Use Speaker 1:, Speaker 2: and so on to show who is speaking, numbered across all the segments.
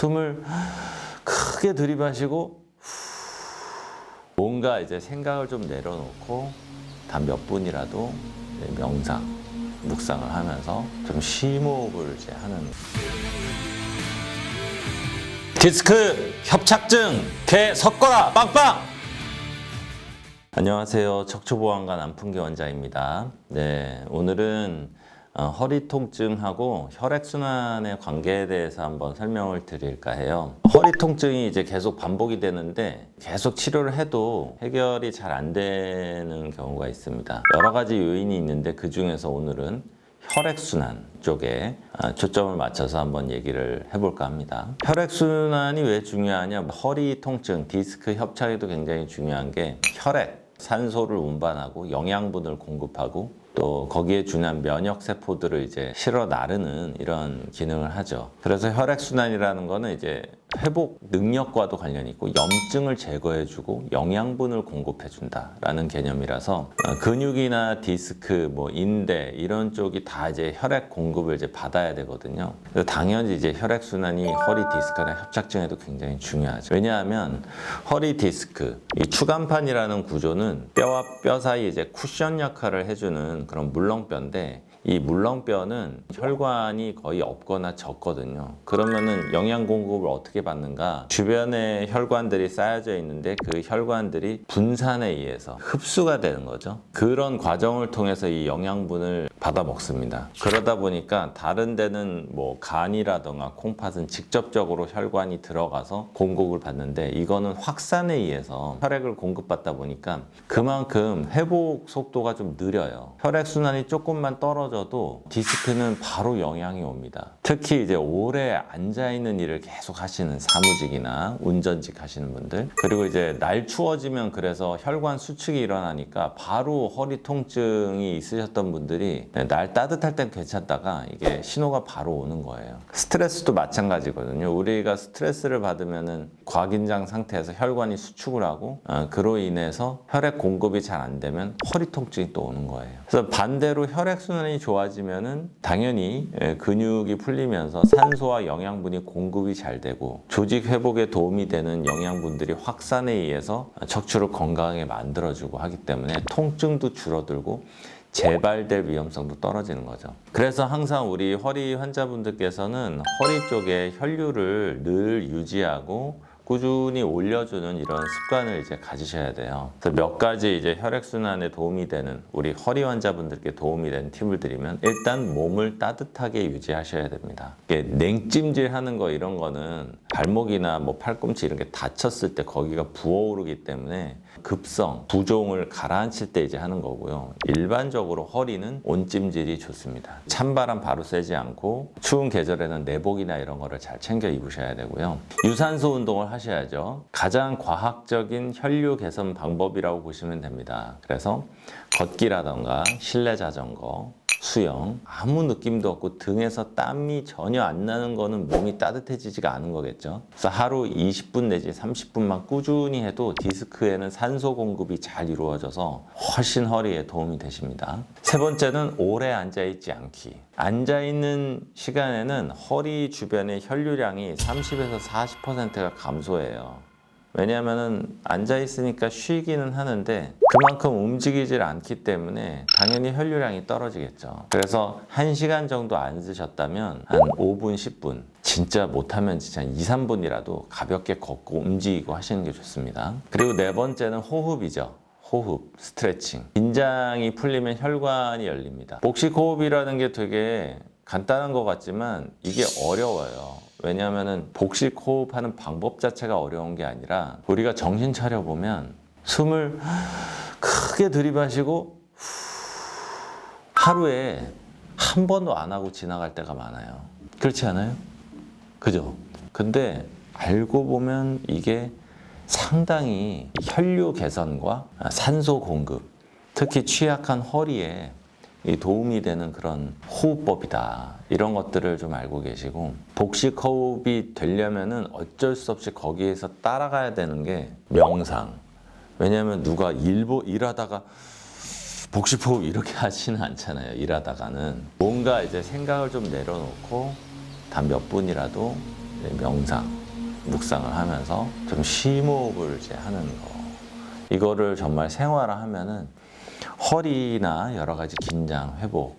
Speaker 1: 숨을 크게 들이마시고 뭔가 이제 생각을 좀 내려놓고 단 몇 분이라도 명상, 묵상을 하면서 좀 심호흡을 이제 하는. 디스크 협착증 개 섞어라 빵빵. 안녕하세요, 척추보안관 안풍기 원장입니다. 네, 오늘은 허리 통증하고 혈액순환의 관계에 대해서 한번 설명을 드릴까 해요. 허리 통증이 이제 계속 반복이 되는데 계속 치료를 해도 해결이 잘 안 되는 경우가 있습니다. 여러 가지 요인이 있는데 그 중에서 오늘은 혈액순환 쪽에 초점을 맞춰서 한번 얘기를 해볼까 합니다. 혈액순환이 왜 중요하냐? 허리 통증, 디스크 협착에도 굉장히 중요한 게 혈액, 산소를 운반하고 영양분을 공급하고 또 거기에 준한 면역 세포들을 이제 실어 나르는 이런 기능을 하죠. 그래서 혈액순환이라는 거는 이제 회복 능력과도 관련이 있고 염증을 제거해주고 영양분을 공급해준다라는 개념이라서 근육이나 디스크, 뭐 인대 이런 쪽이 다 이제 혈액 공급을 이제 받아야 되거든요. 그래서 당연히 이제 혈액순환이 허리 디스크나 협착증에도 굉장히 중요하죠. 왜냐하면 허리 디스크, 이 추간판이라는 구조는 뼈와 뼈 사이 이제 쿠션 역할을 해주는 그런 물렁뼈인데 이 물렁뼈는 혈관이 거의 없거나 적거든요. 그러면은 영양 공급을 어떻게 받는가? 주변에 혈관들이 쌓여져 있는데 그 혈관들이 분산에 의해서 흡수가 되는 거죠. 그런 과정을 통해서 이 영양분을 받아 먹습니다. 그러다 보니까 다른 데는 뭐 간이라던가 콩팥은 직접적으로 혈관이 들어가서 공급을 받는데 이거는 확산에 의해서 혈액을 공급받다 보니까 그만큼 회복 속도가 좀 느려요. 혈액순환이 조금만 떨어져도 디스크는 바로 영향이 옵니다. 특히 이제 오래 앉아있는 일을 계속 하시는 사무직이나 운전직 하시는 분들, 그리고 이제 날 추워지면 그래서 혈관 수축이 일어나니까 바로 허리 통증이 있으셨던 분들이 날 따뜻할 땐 괜찮다가 이게 신호가 바로 오는 거예요. 스트레스도 마찬가지거든요. 우리가 스트레스를 받으면은 과긴장 상태에서 혈관이 수축을 하고 그로 인해서 혈액 공급이 잘 안 되면 허리 통증이 또 오는 거예요. 그래서 반대로 혈액순환이 좋아지면은 당연히 근육이 풀리면서 산소와 영양분이 공급이 잘 되고 조직 회복에 도움이 되는 영양분들이 확산에 의해서 척추를 건강하게 만들어주고 하기 때문에 통증도 줄어들고 재발될 위험성도 떨어지는 거죠. 그래서 항상 우리 허리 환자분들께서는 허리 쪽에 혈류를 늘 유지하고 꾸준히 올려주는 이런 습관을 이제 가지셔야 돼요. 그래서 몇 가지 이제 혈액순환에 도움이 되는 우리 허리 환자분들께 도움이 되는 팁을 드리면 일단 몸을 따뜻하게 유지하셔야 됩니다. 이게 냉찜질 하는 거 이런 거는 발목이나 뭐 팔꿈치 이런 게 다쳤을 때 거기가 부어오르기 때문에 급성, 부종을 가라앉힐 때 이제 하는 거고요. 일반적으로 허리는 온찜질이 좋습니다. 찬바람 바로 쐬지 않고 추운 계절에는 내복이나 이런 거를 잘 챙겨 입으셔야 되고요. 유산소 운동을 하셔야죠. 가장 과학적인 혈류 개선 방법이라고 보시면 됩니다. 그래서 걷기라던가 실내 자전거, 수영, 아무 느낌도 없고 등에서 땀이 전혀 안 나는 거는 몸이 따뜻해지지가 않은 거겠죠. 그래서 하루 20분 내지 30분만 꾸준히 해도 디스크에는 산소 공급이 잘 이루어져서 훨씬 허리에 도움이 되십니다. 세 번째는 오래 앉아있지 않기. 앉아있는 시간에는 허리 주변의 혈류량이 30에서 40%가 감소해요. 왜냐하면 앉아있으니까 쉬기는 하는데 그만큼 움직이질 않기 때문에 당연히 혈류량이 떨어지겠죠. 그래서 1시간 정도 앉으셨다면 한 5분, 10분 진짜 못하면 진짜 2, 3분이라도 가볍게 걷고 움직이고 하시는 게 좋습니다. 그리고 네 번째는 호흡이죠. 호흡, 스트레칭. 긴장이 풀리면 혈관이 열립니다. 복식 호흡이라는 게 되게 간단한 것 같지만 이게 어려워요. 왜냐하면 복식 호흡하는 방법 자체가 어려운 게 아니라 우리가 정신 차려 보면 숨을 크게 들이마시고 하루에 한 번도 안 하고 지나갈 때가 많아요. 그렇지 않아요? 그죠? 근데 알고 보면 이게 상당히 혈류 개선과 산소 공급, 특히 취약한 허리에 도움이 되는 그런 호흡법이다. 이런 것들을 좀 알고 계시고 복식 호흡이 되려면은 어쩔 수 없이 거기에서 따라가야 되는 게 명상. 왜냐하면 누가 일하다가 복식 호흡 이렇게 하지는 않잖아요. 일하다가는 뭔가 이제 생각을 좀 내려놓고 단 몇 분이라도 명상, 묵상을 하면서 좀 심호흡을 이제 하는 거. 이거를 정말 생활화하면은 허리나 여러 가지 긴장, 회복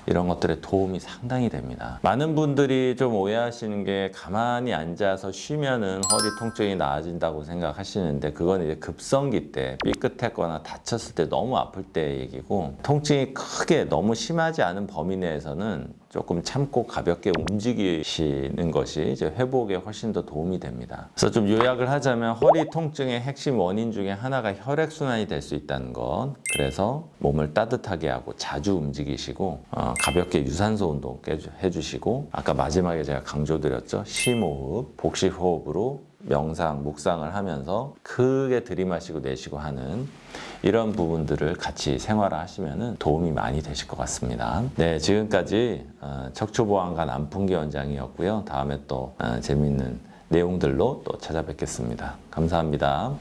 Speaker 1: 이런 것들에 도움이 상당히 됩니다. 많은 분들이 좀 오해하시는 게 가만히 앉아서 쉬면은 허리 통증이 나아진다고 생각하시는데 그건 이제 급성기 때 삐끗했거나 다쳤을 때 너무 아플 때 얘기고 통증이 크게 너무 심하지 않은 범위 내에서는 조금 참고 가볍게 움직이시는 것이 이제 회복에 훨씬 더 도움이 됩니다. 그래서 좀 요약을 하자면 허리 통증의 핵심 원인 중에 하나가 혈액순환이 될 수 있다는 것. 그래서 몸을 따뜻하게 하고 자주 움직이시고 가볍게 유산소 운동 해주시고 아까 마지막에 제가 강조드렸죠. 심호흡, 복식호흡으로 명상, 묵상을 하면서 크게 들이마시고 내쉬고 하는 이런 부분들을 같이 생활화하시면 도움이 많이 되실 것 같습니다. 네, 지금까지 척추보안관 안풍기 원장이었고요. 다음에 또 재미있는 내용들로 또 찾아뵙겠습니다. 감사합니다.